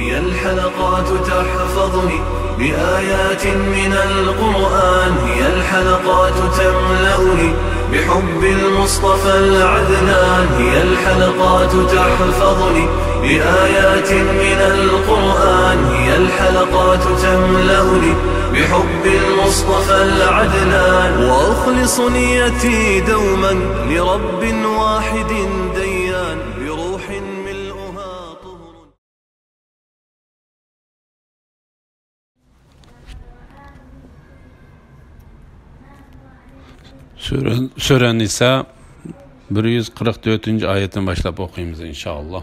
هي الحلقات تحفظني بآيات من القرآن، هي الحلقات تملأني بحب المصطفى العدنان، هي الحلقات تحفظني بآيات من القرآن، هي الحلقات تملأني بحب المصطفى العدنان، وأخلص نيتي دوما لرب واحد ديان بروح ملؤها طهر. Sure Nisa 144. ayetten başlayıp okuyayım inşallah.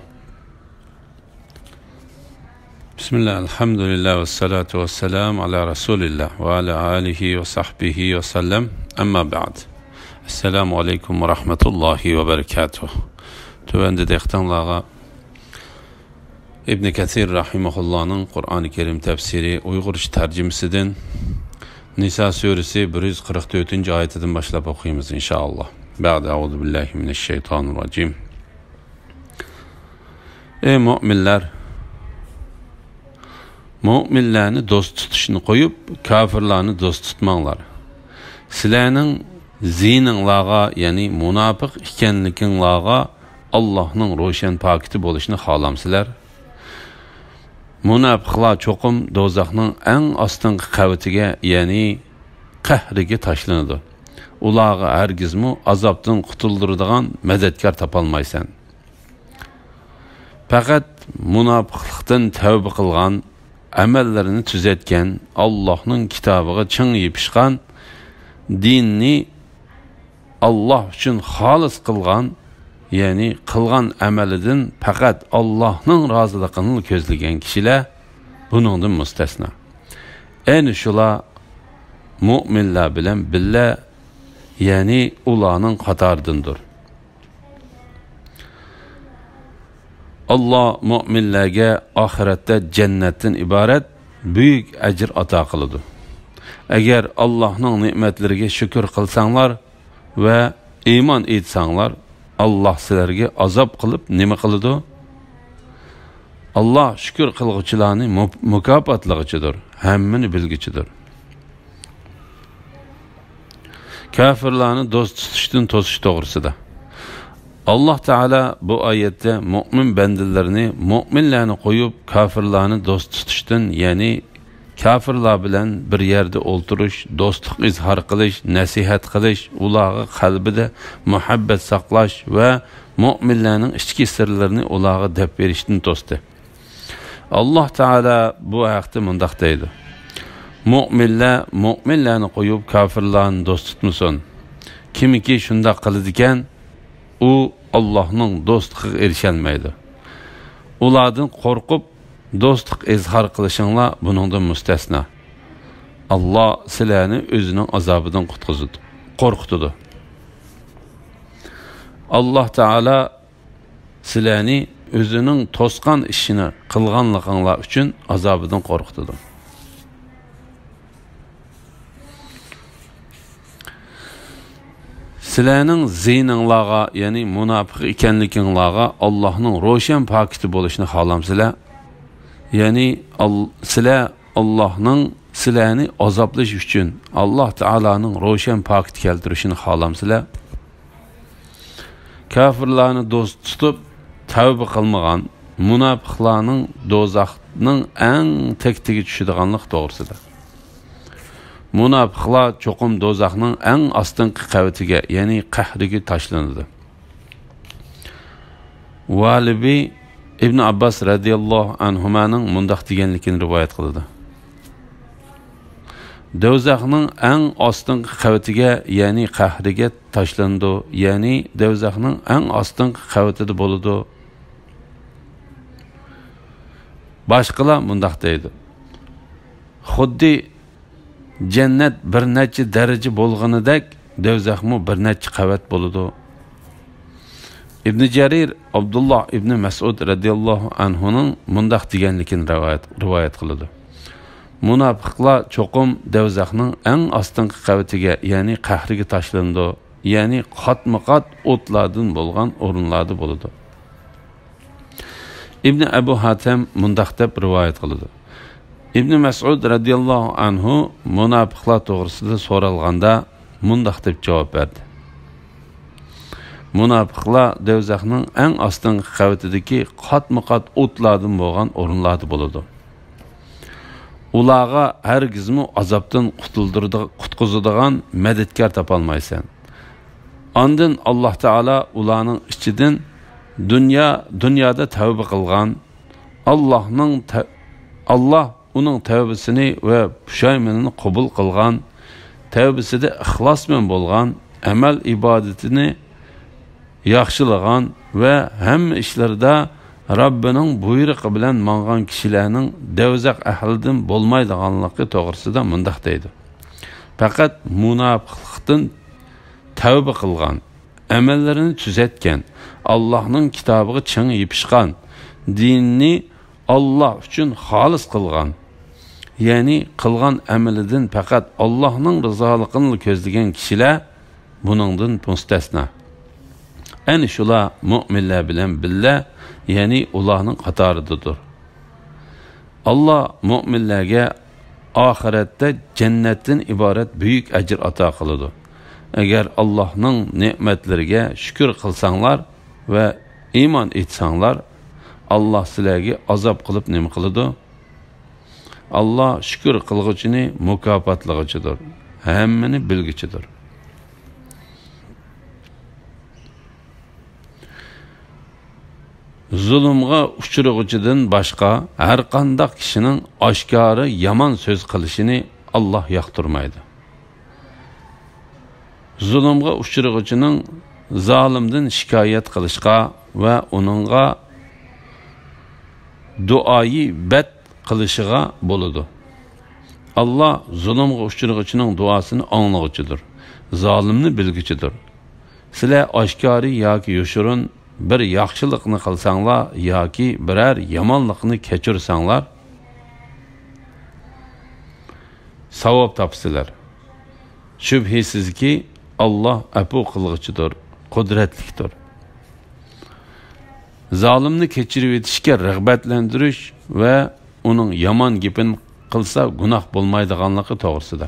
Bismillah, elhamdülillah ve salatu ve selamu ala Resulillah ve ala alihi ve sahbihi ve sellem. Amma ba'd. Esselamu aleyküm ve rahmetullahi ve berekatuh. Tövende dektanlağa İbn Kathir rahimahullah'ın Kur'an-ı Kerim tefsiri Uygurca tercümesinden Nisa suresi 144. ayetinden başlayıp okuyayım inşallah. Ba'de euzu billahi mineşşeytanirracim. Ey müminler, müminlerini dost tutuşunu koyup kafirlerini dost tutmanglar. Sizlerning zininglarga, yani münafık ikenlikinglarga Allah'ның roşan pakiti bo'lishini xohlamsizlar. Münafıqlar çoqum dozaqning eng ostingi qavatiga, yani qahriga tashlanadi. Ularga hargizmi azobdan qutuldiradigan madadkor topolmaysan. Faqat munofiqlikdan tavba qilgan, amallarini tuzatgan, Allohning kitobiga ching yepishgan, dinni Allah uchun xolis qilgan, yani qilgan amalidan faqat Allohning roziligini ko'zlagan kishilar buningdan mustasno. Ayni shular mu'minlar bilan billa, yani ularning qatoridandir. Allah mu'minlarga oxiratda jannatdan iborat buyuk ajr ato qiladi. Agar Allohning ne'matlariga shukr qilsanglar va iymon etsanglar, Allah sizlarga azob qilib nima qiladi? Allah shukr qilguvchilarni mukofotlagichidir, hammani bilguchidir. Kafirlarni do'st tutishdan to'sish to'g'risida Allah Teala bu oyatda mu'min bandalarni, mu'minlarni qo'yib kafirlarni do'st tutishdan, yani kafirlar bilan bir yerda o'ltirish, do'stlik izhor qilish, nasihat qilish, ularga qalbida muhabbat saqlash va mu'minlarning ichki sirlarini ularga deb berishdan to'sdi. Allah Teala bu haqda mundaq deydi: mu'minlarni qo'yib kafirlarni do'st tutmasin. Kimiki shunda qiladi ekan, u Allohning do'stligiga erisholmaydi. Ulardan qo'rqib do'stlik izhor qilishinglar buningdan mustasno. Allah sizlarni o'zining azobidan qo'rqitadi. Allah Taala sizlarni o'zining to'sqan ishini qilganliginglar uchun azobidan qo'rqitadi. Sizlarning zininglarga, yani munofiq ekanliginglarga Allohning ro'shan pakiti bo'lishini xohlamsizlar. Yani sizlar Allohning sizlarni azoblash uchun Allah Taolaning ro'shan pakit keltirishini xohlamsizlar. Kafirlarni do'st tutib tavba qilmagan munofiqlarning do'zaxning eng tektiga tushadiganlik to'g'risida. Munofiqlar cho'qim do'zaxning eng ostingi qavatiga, yani qahriga tashlanadi. Valibi İbn Abbas radiyallahu anhumaning mundaq deganligini rivoyat qildi. Do'zaxning eng ostingi qavatiga, yani qahriga tashlandi, yani do'zaxning eng ostingi qavatida bo'ladi. Boshqalar mundaq deydi: xuddi jannat bir necha daraja bo'lganidek, do'zaxmi bir necha qavat bo'ladi. İbn Jarir Abdullah ibn Mas'ud radiyallahu anhu'nun mundaq deganligini rivoyat qiladi. Munofiqlar cho'qim do'zaxning eng ostingi qavatiga, yani qahriga tashlandi, yani qatma-qat o'tlardan bo'lgan o'rinlarda bo'ladi. İbn Abu Hatem mundaq deb rivoyat qiladi. İbn Mas'ud radhiyallohu anhu munofiqlar to'g'risida so'ralganda mundaq deb javob berdi. Munofiqlar do'zaxning eng ostingi qavatidagi qatma-qat o'tlardan bo'lgan o'rinlarda bo'ladi. Ularga hargizmi azobdan qutqizadigan madadkor topolmaysan. Ondan Alloh taolo ularning ichidan dunyoda tavba qilgan, Alloh uning tavbasini va pushaymonini qabul qilgan, tavbasida ixlos bilan bo'lgan, amal ibodatini yaxshilagan va hamma ishlarda Rabbining buyrug'i bilan mangan kishilarning do'zax ahlidan bo'lmaydiganligi to'g'risida mundaq deydi. Faqat munofiqlikdan tavba qilgan, amallarini tuzatgan, Allohning kitobiga ching yipishgan, dinni Alloh uchun xolis qilgan, ya'ni qilgan amalidan faqat Allohning rizoligini ko'zlagan kishilar buningdan mustasno. Ani shular mu'minlar bilan billa, ya'ni ularning qatoridadir. Alloh mu'minlarga oxiratda jannatdan iborat buyuk ajr ato qiladi. Agar Allohning ne'matlariga shukr qilsanglar va iymon etsanglar, Allah sizlarga azob qilib nima qiladi? Allah shukr qilguvchini mukofotlaguchidir, hammani bilguchidir. Zulmga uchrag'uchidan boshqa har qanday kishining oshkori yomon so'z qilishini Alloh yoqtirmaydi. Zulmga uchrag'uchining zolimdan shikoyat qilishga va uningga duoyi bad qilishiga bo'ladi. Alloh zulmga uchrag'uchining duosini anglag'uchidir, zolimni bilguchidir. Sizlar oshkori yoki yoshirin bir yaxshilikni qilsanglar yoki biror yomonlikni kechirsanglar savob topsizlar. Shubhisizki Alloh afu qilg'uchidir, qudratlidir. Zolimni kechirib etishga rag'batlantirish va uning yomon gapini qilsa gunoh bo'lmaydiganligi to'g'risida.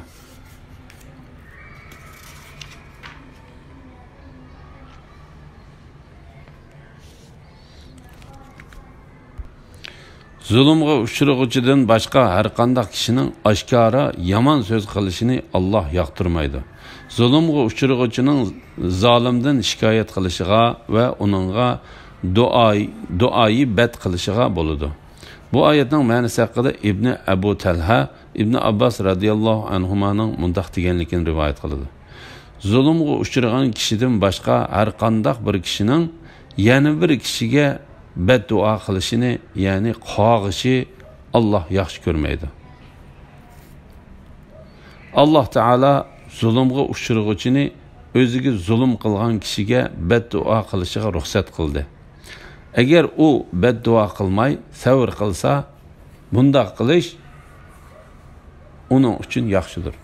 Zulmga uchrag'uchidan boshqa har qanday kishining oshkora yomon so'z qilishini Alloh yoqtirmaydi. Zulmga uchrag'uchining zolimdan shikoyat qilishiga va uningga duoyi bad qilishiga bo'ladi. Bu oyatning ma'nosi haqida Ibn Abu Talha Ibn Abbas radhiyallohu anhumaning mundaq deganligini rivoyat qiladi. Zulmga uchragan kishidan boshqa har qanday bir kishining yana bir kishiga beddua qilishini, ya'ni qog'ishi Alloh yaxshi ko'rmaydi. Alloh taolo zulmga uchrag'uchini o'ziga zulm qilgan kishiga beddua qilishiga ruxsat qildi. Agar u beddua qilmay sabr qilsa, bunda qilish uning uchun yaxshidir.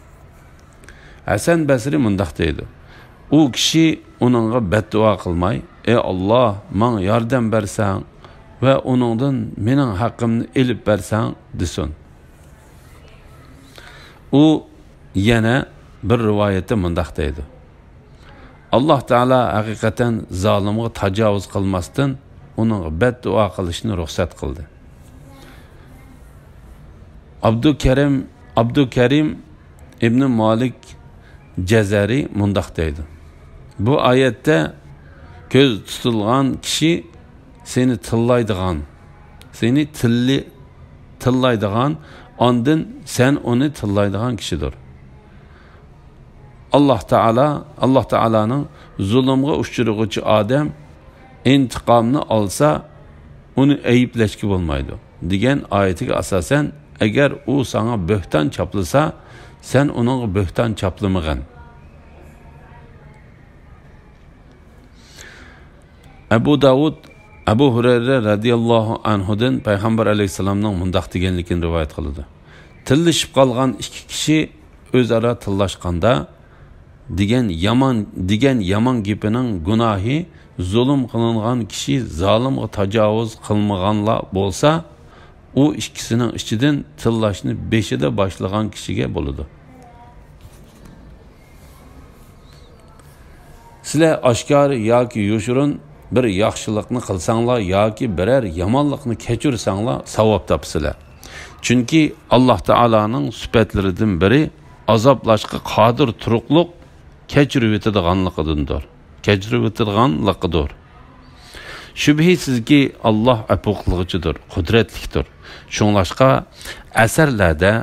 Hasan Basri mundaq deydi: u kishi uningga beddua qilmay, ey Alloh, menga yordam bersang va uningdan mening haqqimni elib bersang desin. U yana bir rivoyatda mundaq deydi: Alloh taolo haqiqatan zolimga tajovuz qilmasdan uning beddua qilishni ruxsat qildi. Abdukarim ibn Malik Jazari mundaq deydi: bu oyatda ko'z tutilgan kishi seni tillaydigan, ondan sen onu tillaydigan kishidir. Alloh taolaning zulmga uchrag'uvchi odam intiqomni olsa, uni ayblashga bo'lmaydi degan oyatiga asosan, agar u sana bo'hton chaplasa, sen uning bo'hton chaplamag'in. Abu Davud Abu Hurayra radhiyallohu anhudan payg'ambar alayhisalomning mundaq deganligini rivoyat qildi: tillashib qolgan ikki kishi o'zaro tillashganda degan yomon gapining gunohi zulm qilingan kishi zolimga tajovuz qilmaganlar bo'lsa, u ikkisining ichidan tillashni beshida boshlagan kishiga bo'ladi. Sizlar oshkor yoki yoshirin bir yaxshilikni qilsanglar yoki biror yomonlikni kechirsanglar savob topsizlar. Chunki Alloh taolaning sifatlaridan biri azoblashga qodir turuqliq kechirib o'tadiganligidir. Shubhisizki Alloh apuqlig'ichidir, qudratlidir. Shunlashqa asarlarda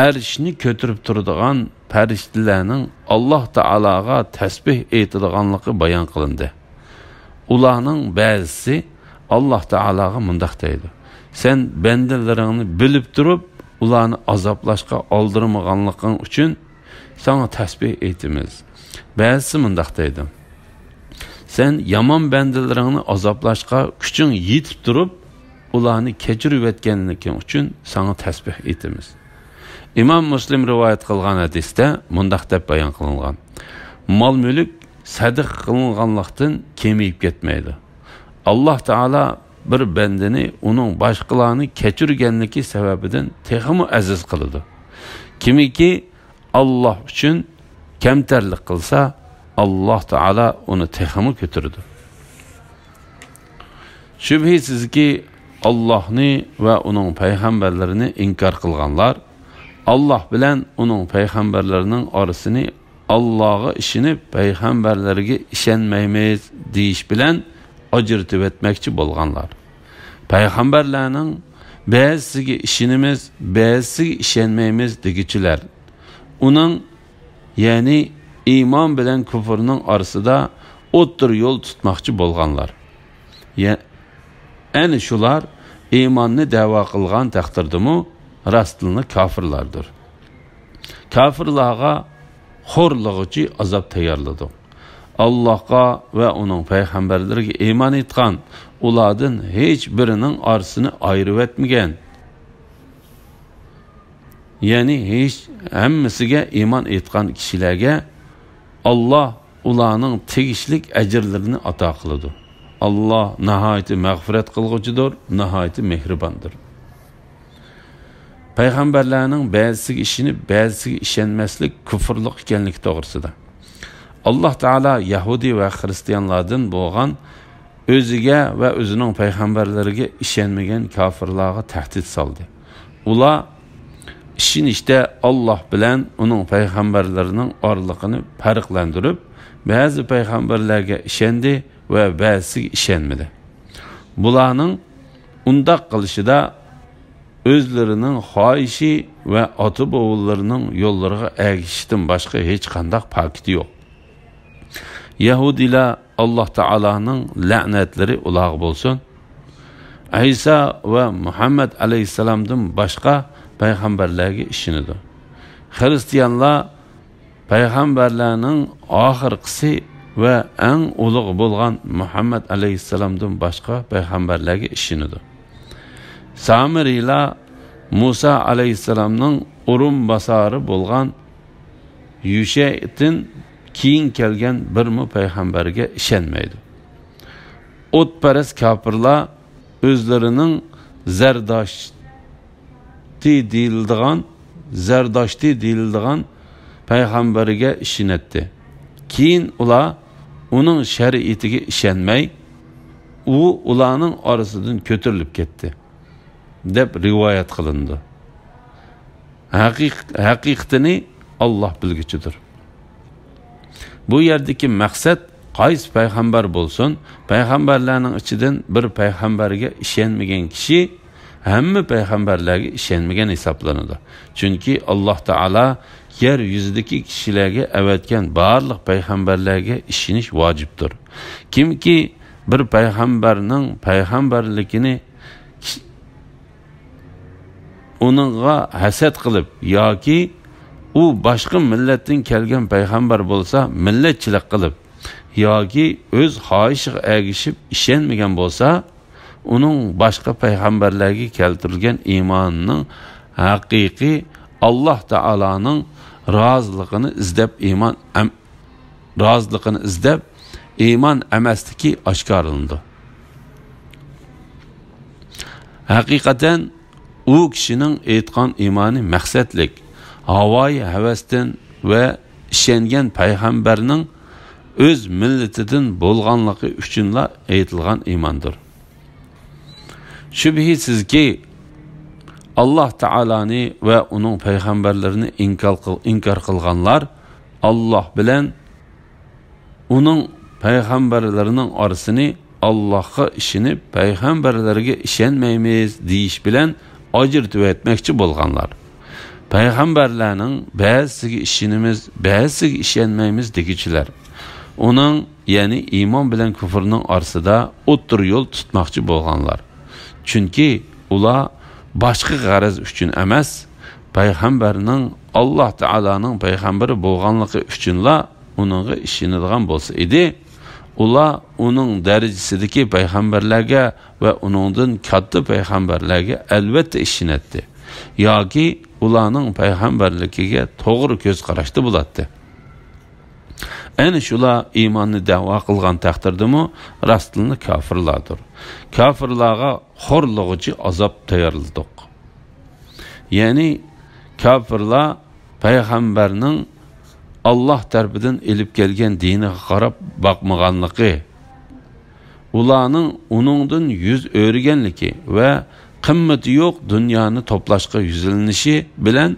arshni ko'tarib turadigan farishtalarning Alloh taolaga tasbih aytadiganligi bayon qilindi. Ularning ba'zisi Alloh taolaga mundaq deydi: "Sen bandalaringni bilib turib, ularni azoblashga oldirmaganliging uchun sana tasbih aytamiz." Ba'zisi mundaq deydi: "Sen yomon bandalaringni azoblashga kuching yetib turib, ularni kechirib o'tganliging uchun sana tasbih aytamiz." İmam Muslim rivoyat qilgan hadisda mundaq deb bayon qilingan: "Mol-mulk sadiq qilinganlikdan kemayib ketmaydi. Alloh taolo bir bandani uning boshqalarni kechirganligi sababidan texmi aziz qiladi. Kimiki Alloh uchun kamtarlik qilsa, Alloh taolo uni texmi ko'taradi." Shubhisizki Allohni va uning payg'ambarlarini inkor qilganlar Allah bilan uning payg'ambarlarining orasini Allohga ishinib payg'ambarlarga ishonmaymiz deyish bilan ajratib etmoqchi bo'lganlar. Payg'ambarlarning ba'zisiga ishonamiz, ba'zisiga ishonmaymiz degichilar. Uning ya'ni iymon bilan kufrning orasida o'ttir yo'l tutmoqchi bo'lganlar. Ana shular iymonni da'vo qilgan taqdirdimi rastlıqlı kafirlardır. Kafirlarga xorluğucu azap tayarladı. Allah'a ve onun peygamberleriga iman etgan, ulardan hiç birinin arasını ayrı etmegen. Yani hiç hemmisiga iman etgan kişilerge Allah ularning tegishlik ajrlarini ato qiladi. Allah nihayet mağfiret qilguchidir, nihayet mehribondir. Peygamberlerinin ba'zisiga ishonib, ba'zisiga ishonmaslik kufrlik ekanligi to'g'risida. Alloh taolo Yahudi va Xristianlardan bo'lgan o'ziga va o'zining payg'ambarlariga ishonmagan kofirlarga tahdid soldi. Ular ishonishda Alloh bilan uning payg'ambarlarining orliqini farqlantirib, ba'zi payg'ambarlarga ishondi va ba'zisiga ishonmadi. Bularning undaq qilishida özlerinin xohishi ve ata boğullarının yollarına ergişishdan başka hiç qandaq pakiti yok. Yahudiler Allah Taala'nın la'natleri ular bolsun. İsa ve Muhammed aleyhisselamdan başka peygamberlerge işinidir. Hristiyanlar peygamberlerinin ahirkisi ve en uluq bolgan Muhammed aleyhisselamdan başka peygamberlerge işinidir. Samiriler Musa aleyhisselamның urun basarı bolgan Yuşe'tin keyin kelgen bir mu peygamberge işenmeydi. Otperest kafirlar özlerinin zerdaşti deyildiğin peygamberge işinetti. Keyin ula onun şeriatiga işenmey, u ulanın arasından kötürülüp gitti. Deb rivayet qilindi. Haqiqatini Allah bilgichidir. Bu yerdeki maqsad qaysi payg'ambar bo'lsin, payg'ambarlarning ichidan bir payg'ambarga ishonmagan kishi hamma payg'ambarlarga ishonmagan hisoblanadi. Chunki Alloh taolo yer yuzidagi kishilarga avatgan barliq payg'ambarlarga ishonish vojibdir. Kimki bir payg'ambarning payg'ambarligini onunğa hasad qilib yoki u boshqa millatdan kelgan payg'ambar bo'lsa millatchilik qilib yoki o'z xohishiga ergishib ishonmagan bo'lsa, uning boshqa payg'ambarlarga keltirilgan iymonining haqiqiy Alloh taolaning roziligini izlab iymon emasligi oshkorlandi. Haqiqatan u kishining aytgan iymoni maqsadlik, havoyi havasdan va ishongan payg'ambarning o'z millatidan bo'lganligi uchunla aytilgan iymondir. Shubhisizki Allah Ta'alani ve onun peygamberlerini inkar kılganlar Allah bilen onun peygamberlerinin arasını Allah'a işini peygamberlerine işenmeyimiz deyiş bilen acırtı etmekçi bolganlar. Peygamberlerinin bazı işinimiz, bazı işenmeyimiz dikiçiler. Onun yani iman bilen küfürünün arasında otur yol tutmakçı bolganlar. Çünkü ula başqa g'araz uchun emas, payg'ambarning Alloh taolaning payg'ambari bo'lganligi uchunla uningga ishonadigan bo'lsa edi, ular uning darajasidagi payg'ambarlarga va uningdan katta payg'ambarlarga albatta ishonadi. yoki ularning payg'ambarligiga to'g'ri ko'z qarashda bo'ladi. Ana shular iymonni da'vo qilgan taqdirdami rastlanli kofirlardir. Kofirlarga xo'rlig'ichi azob tayyorladik. Ya'ni kofirlar payg'ambarning Allah tarafidan elib kelgan diniga qarab boqmaganligi, ularning uningdan yuz o'rganligi va qimmati yo'q dunyoni to'plashga yuzlanishi bilan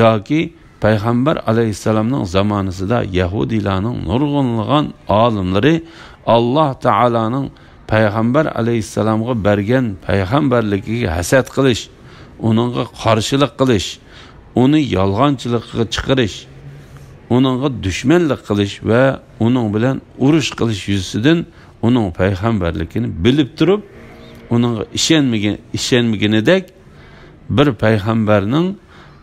yoki Peygamber aleyhisselamның zamanısında Yahudilarning nurg'unlagan olimlari Allah Ta'ala'nın Peygamber aleyhisselamga bergan payg'ambarligiga hasad qilish, uningga qarshilik qilish, uni yolg'onchilikka chiqarish, uningga dushmanlik qilish va uning bilan urush qilish yuzasidan uning payg'ambarligini bilib turib, uningga ishonmaganidek bir payg'ambarning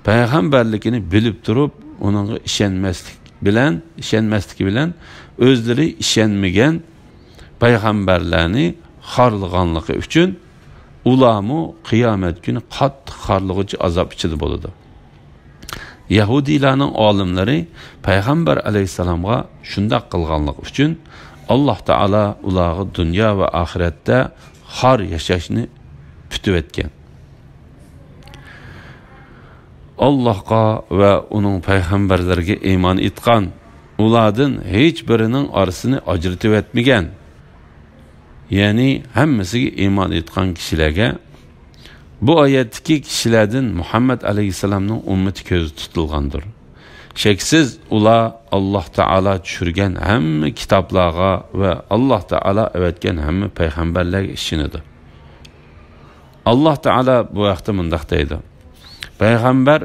payg'ambarligini bilib turib, uningga ishonmasligi bilan o'zlari ishonmagan payg'ambarlarni xorlaganligi uchun ularmu qiyomat kuni qattiq xorlig'uchi azob ichida bo'ladi. Yahudilarning olimlari payg'ambar alayhisalomga shunday qilganlik uchun Alloh taolo ularga dunyo va oxiratda xor yashashni kutib etgan. Allah'a ve onun peygamberlerine iman etgan, ulardan hiçbirinin arasını ajratib etmegen. Yani hemmesiga iman etgan kişilerge, bu ayetteki kişilerden Muhammed Aleyhisselam'ın ümmeti közü tutulgandır. Şeksiz ular Allah Teala düşürgen hem kitaplara ve Allah Teala öğretken hem peygamberler işinidir. Allah Teala bu ayette mındaqdaydı. Peygamber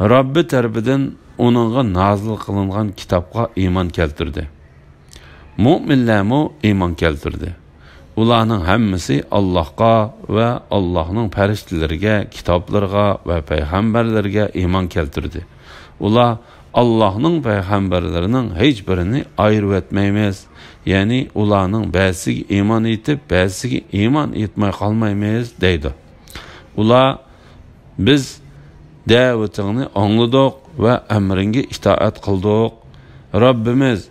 Rabbi tarafidan onunğa nazil qilingan kitapga iman keltirdi. Mu'minlarmu iman keltirdi. Ularning hammasi Allohga va Allohning farishtalariga, kitoblarga va payg'ambarlarga iman keltirdi. Ular Allohning payg'ambarlarining hech birini ayirib etmaymiz. Ya'ni ularning ba'zisiga iman etib, ba'zisiga iman etmay qolmaymiz deydi. Ular biz davetini anladık ve emringe itaat kıldık. Rabbimiz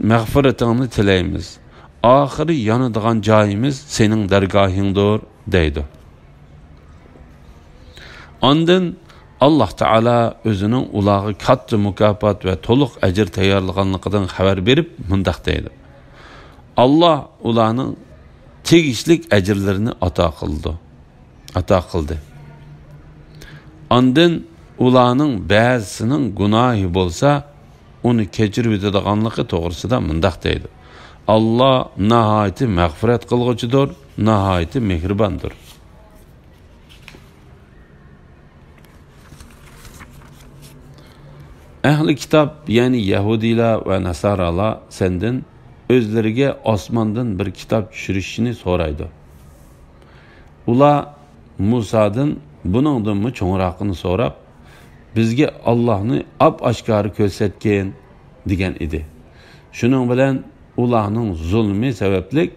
mağfiretini tileyimiz. Ahiri yanıdığan cayimiz senin dergahındır deydi. Ondan Allah Teala özünün ulağı kattı mükafat ve toluk ecir tayarlıqanlıqıdan haber verip mındaq deydi. Allah ulağının tegişlik ecirlerini ata kıldı. Ondan ularning ba'zisining gunohi bo'lsa, uni kechirib etadiganligi to'g'risida mundaq deydi. Alloh nihoyatda mag'firat qilg'uchidir, nihoyatda mehribondir. Ahli kitob, ya'ni Yahudilar va Nasaralar sendan o'zlariga osmondan bir kitob tushirishini so'raydi. Ular Musadan buningdan mı çoğunraqını so'rab, bizga Allohni ap-oshkori ko'rsatgan degan edi. Shuning bilan ularning zulmi sababli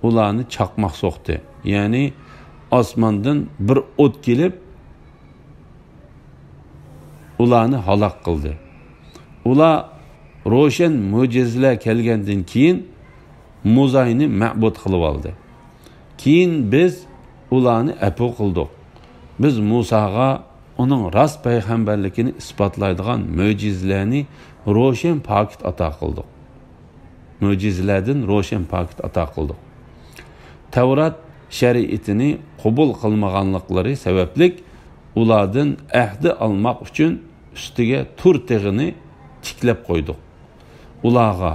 ularni chaqmoq so'qdi. Ya'ni osmondan bir o't kelib ularni halok qildi. Ular ro'shan mo'jizalar kelgandan keyin Musa'ni ma'bud qilib oldi. Keyin biz ularni afu qildik. Biz Musa'ga uning rost payg'ambarligini isbotlaydigan mo'jizalarni ro'shan paket ato qildik. Mo'jizalardan ro'shan paket ato qildik. Tavrat shariatini qabul qilmaganliklari sababli ulardan ahdi almoq uchun ustiga tur tig'ini tiklab qo'ydik. Ularga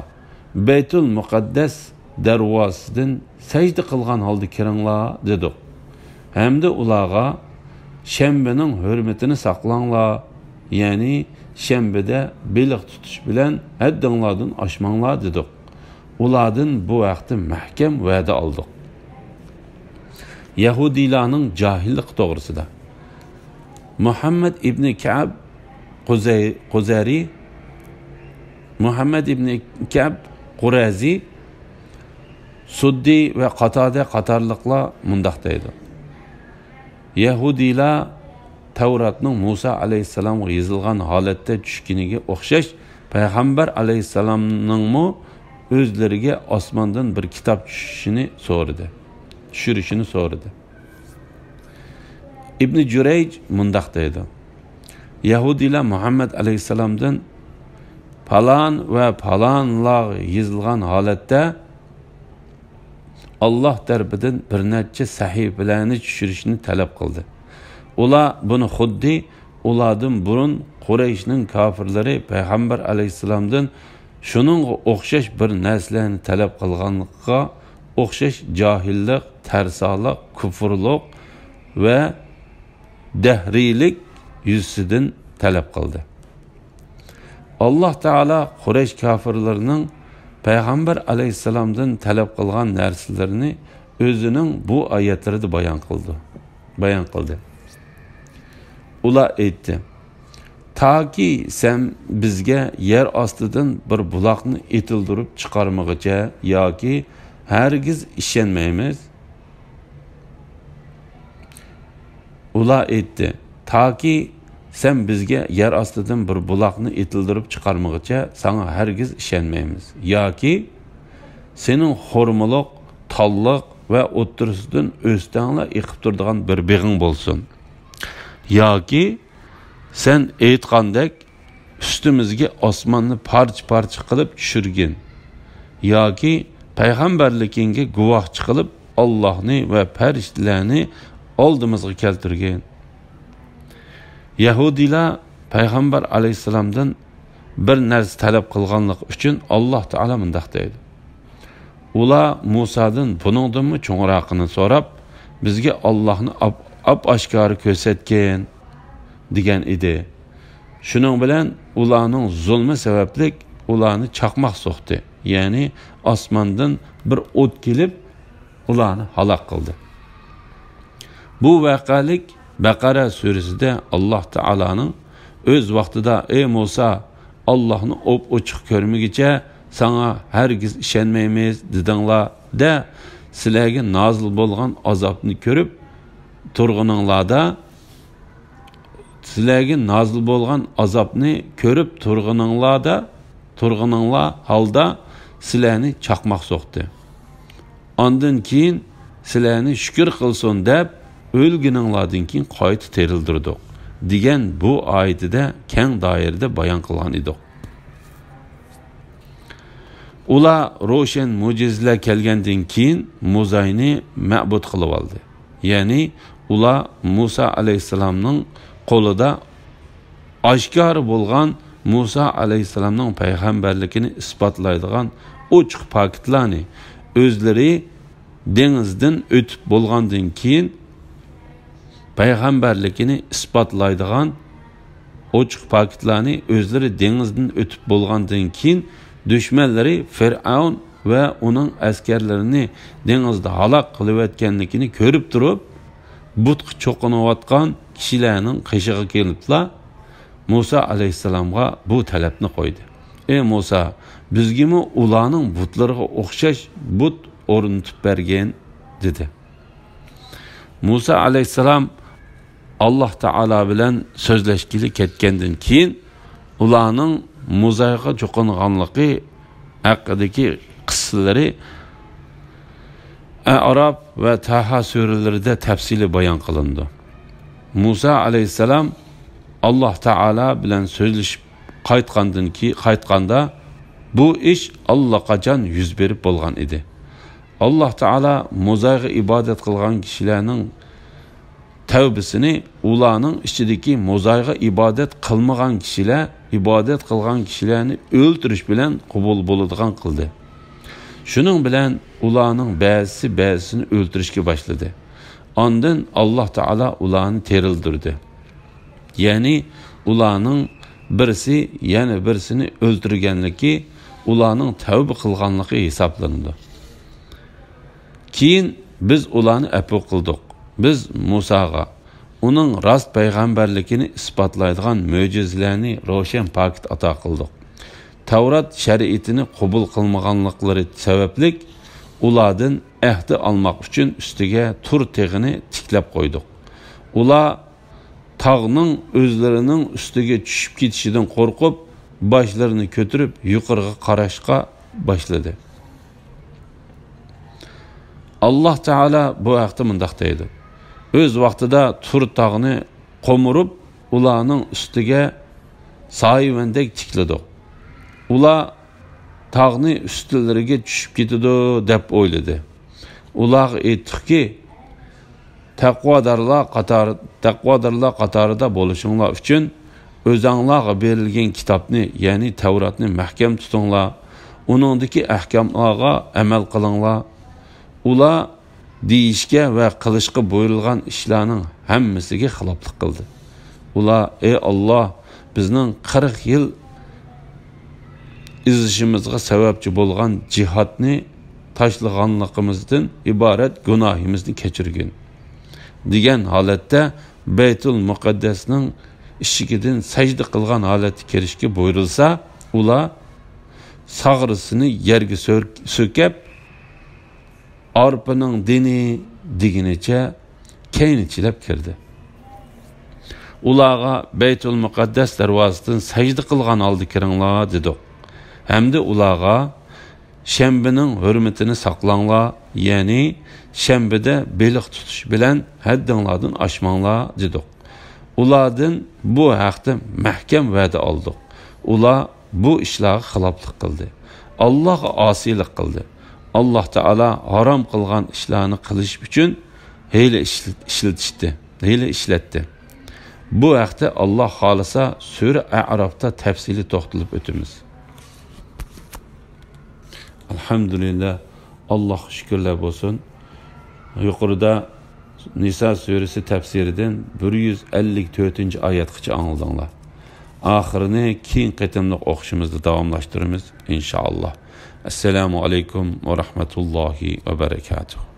Baytul Muqaddas darvozasidan sajda qilgan holda kiringlar dedik. Hamda ularga shanbaning hurmatini saqlanglar, ya'ni shanbada beliq tutish bilan haddinglardan oshmanglar dedik. Ulardan bu vaqtda mahkam va'da oldik. Yahudilarning jahillik to'g'risida Muhammad ibn Ka'b Quzari Muhammad ibn Ka'b Qurazi Suddi ve Qatada qatarlıqlar mundaq deydi. Yahudilar Tavratning Musa alayhissalomga yozilgan holatda tushkiniga o'xshash payg'ambar alayhissalomning o'zlariga osmondan bir kitob tushirishini so'radi. Ibn Jurayj mundaq deydi. Yahudilar Muhammad alayhissalomdan falan ve falanlar yozilgan holatda Allah tarafidan bir necha sahifalarni tushirishni talab qildi. Ular buni xuddi ulardan burun Qurayshning kofirlari payg'ambar alayhissalomdan shuningga o'xshash bir narsalarni talab qilganlikqa o'xshash johillik, tarsolik, kufrlik ve dahriylik yuzidan talab qildi. Allah Teala Quraysh kofirlarining payg'ambar alayhissalomdan talab qilgan narsalarini o'zining bu oyatlarida bayon qildi. Ular aytdi: "Taki sen bizga yer ostidan bir buloqni etildirib chiqarmoqcha yoki hargiz ishonmaymiz." Ular aytdi: "Taki sen bizga yer ostidan bir buloqni etildirib chiqarmoqcha sana hargiz ishonmaymiz. Yoki sening xurmuluq, talliq ve o'ttirisidan o'stanglar eqib turadigan bir beg'ing bo'lsin. Yoki sen aytgandek ustimizga osmonni parcha-parcha qilib tushirgin. Yoki payg'ambarligingga guvohchi qilib Allohni ve farishtalarni oldimizga keltirgin." Yahudilar payg'ambar alayhissalomdan bir narsa talab qilganlik uchun Alloh taolo mundaq deydi. Ular Musadan buningdanmi cho'ngroqini so'rab, bizga Allohni ap-oshkora ko'rsatgan degan edi. Shuning bilan ularning zulmi sababli ularni chaqmoq so'qdi. Ya'ni osmondan bir o't kelib ularni halok qildi. Bu voqelik Baqara suresida Alloh taolaning o'z vaqtida ey Musa, Allohni ochiq ko'rmagicha sana hargiz ishonmaymiz dedinglar da sizlarga nozil bo'lgan azobni ko'rib turg'ininglarda turg'ininglar holda sizlarni chaqmoq so'qdi. Ondan keyin sizlarni shukr qilsin deb o'lgininglardan keyin qayta terildirdik degan bu oyatida keng doirada bayon qilgan edik. Ular ro'shan mo'jizalar kelgandan keyin Musa'ni ma'bud qilib oldi. Ya'ni ular Musa alayhissalomning qo'lida oshkor bo'lgan Musa alayhissalomning payg'ambarligini isbotlaydigan ochiq paketlarni o'zlari dengizdan o'tib bo'lgandan keyin payg'ambarligini isbotlaydigan ochiq paketlarni o'zlari dengizdan o'tib bo'lgandan keyin düşmanları Fir'aun ve onun askerlerini dengizde halak kılıvetkenlikini görüp durup butqı çoqunuvatkan kişilerinin qışığı kelipla Musa aleyhisselamga bu talabni koydu. Ey Musa, bizgimi ulanın butlarına o'xshash but o'rnatib bergen dedi. Musa aleyhisselam Allah Taala bilan so'zlashgili ketgandan keyin ularning muzayga cho'qinganligi haqidagi qissalari Arab ve Taha surelerinde tefsili bayan kılındı. Musa aleyhisselam Allah Taala bilen sözleşip qaytqanda bu iş allaqacan yüz berip bolgan idi. Allah Taala Musa'ya ibadet kılgan kişilerinin tevbesini ulanın içindeki Musa'ya ibadet kılmagan kişilerini öldürüş bilen kubul buluduğun kıldı. Şunun bilen ulanın ba'zisini öldürüşke başladı. Ondan Allah Taala ulanı terildirdi. Yani ulanın birisi yani birisini öldürgenligi ulanın tövbe kılganlığı hesaplandı. Keyin biz ulanı əpu qıldık. Biz Musa'ga onun rast peygamberlikini ispatlaydigan möcüzelerini roşen paket ata qıldık. Tavrat şeriatini qabul qılmaganlıqları sebeplik ulardan ehdi almak üçün üstüge tur teğini tiklep koyduk. Ular tağının özlerinin üstüge düşüp gitişinden korkup başlarını götürüp yukarıga qarashqa başladı. Allah Teala bu vaqtda mundaq deydi. Öz vaqtida tur tağını qomurup ularning üstüge sayıvendek tikledi. Ular tağını üstüleriga düşüp ketidi deb o'yladi. Ular aytdiki, taqvodorlar qatorida bo'lishinglar uchun o'zinglarga berilgan kitobni, ya'ni Tavratni mahkam tutinglar, uningdagi ahkomlarga amal qilinglar. Ular deyishga va qilishga buyurilgan ishlarning hammasiga xiloflik qildi. Ular, ey Alloh, bizning 40 yil izlashimizga sababchi bo'lgan jihodni tashlaganligimizdan iborat gunohimizni kechirgin degan holatda Baytul Muqaddasning ishigidan sajda qilgan holatga kirishga buyurilsa, ular sag'risini yerga so'kib arpaning dini diginicha keynichilab kirdi. Ularga Baytul Muqaddas darvozasidan sajda qilgan holda kiringlar dedi. Hamda ularga shanbaning hurmatini saqlanglar, ya'ni shanbada beliq tutish bilan haddinglardan oshmanglar dedi. Ulardan bu haqda mahkam va'da oldik. Ular bu ishlarga xiloflik qildi. Allohga osiylik qildi. Allah Teala haram qilgan ishlarni qilish uchun hiyla ishlatdi. Bu haqda Allah xolisa Sura A'rafda tafsili to'xtalib o'tamiz. Alhamdulillah, Allah şükürler olsun. Yukarıda Nisa suresi tefsirinden 154. ayetkice anıldınlar. Ahirini keyin qitimliq o'qishimizni davomlashtiramiz inşallah. Assalamu alaykum ve rahmetullahi ve berekatuhu.